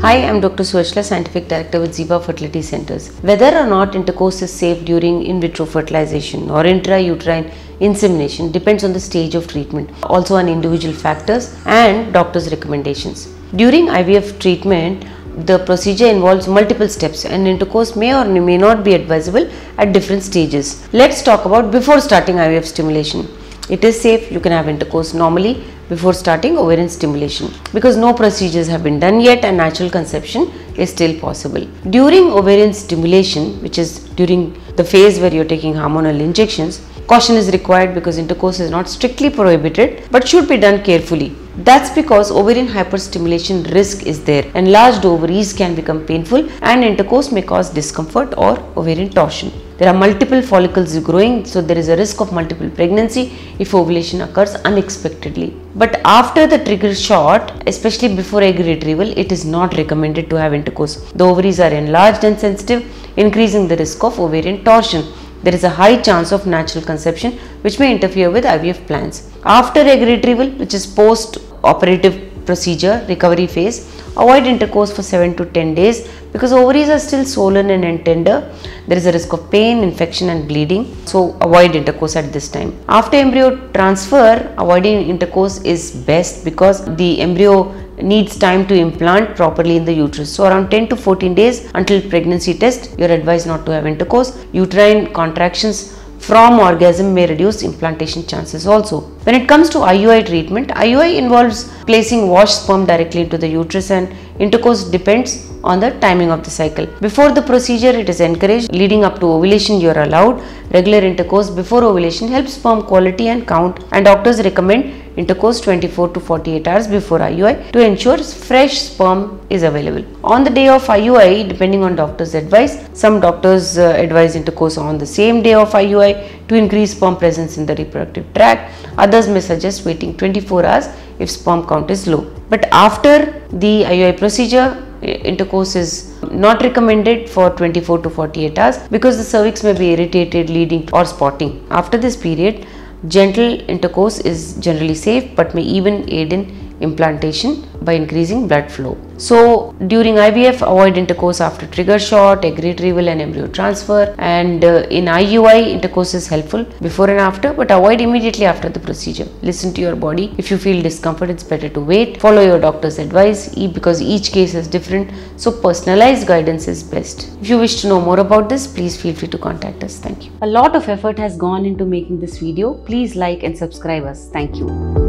Hi, I'm Dr. Suachla, Scientific Director with Ziva Fertility Centers. Whether or not intercourse is safe during in vitro fertilization or intrauterine insemination depends on the stage of treatment, also on individual factors and doctor's recommendations. During IVF treatment, the procedure involves multiple steps and intercourse may or may not be advisable at different stages. Let's talk about before starting IVF stimulation. It is safe, you can have intercourse normally before starting ovarian stimulation because no procedures have been done yet and natural conception is still possible. During ovarian stimulation, which is during the phase where you are taking hormonal injections, caution is required because intercourse is not strictly prohibited but should be done carefully. That's because ovarian hyperstimulation risk is there. Enlarged ovaries can become painful and intercourse may cause discomfort or ovarian torsion. There are multiple follicles growing, so there is a risk of multiple pregnancy if ovulation occurs unexpectedly. But after the trigger shot, especially before egg retrieval, it is not recommended to have intercourse. The ovaries are enlarged and sensitive, increasing the risk of ovarian torsion. There is a high chance of natural conception which may interfere with IVF plans. After egg retrieval, which is post-operative procedure, recovery phase, avoid intercourse for 7 to 10 days because ovaries are still swollen and tender. There is a risk of pain, infection and bleeding. So avoid intercourse at this time. After embryo transfer, avoiding intercourse is best because the embryo needs time to implant properly in the uterus. So around 10 to 14 days until pregnancy test, you are advised not to have intercourse. Uterine contractions from orgasm may reduce implantation chances also. When it comes to IUI treatment, IUI involves placing washed sperm directly into the uterus and intercourse depends on the timing of the cycle. Before the procedure, it is encouraged. Leading up to ovulation, you are allowed. Regular intercourse before ovulation helps sperm quality and count, and doctors recommend intercourse 24 to 48 hours before IUI to ensure fresh sperm is available. On the day of IUI, depending on doctor's advice, some doctors advise intercourse on the same day of IUI to increase sperm presence in the reproductive tract. Others may suggest waiting 24 hours if sperm count is low. But after the IUI procedure, intercourse is not recommended for 24 to 48 hours because the cervix may be irritated, leading or spotting. After this period, gentle intercourse is generally safe but may even aid in implantation by increasing blood flow. So during IVF, avoid intercourse after trigger shot, egg retrieval and embryo transfer, and in IUI, intercourse is helpful before and after but avoid immediately after the procedure. Listen to your body. If you feel discomfort, it's better to wait. Follow your doctor's advice because each case is different, so personalized guidance is best. If you wish to know more about this, please feel free to contact us. Thank you. A lot of effort has gone into making this video. Please like and subscribe us. Thank you.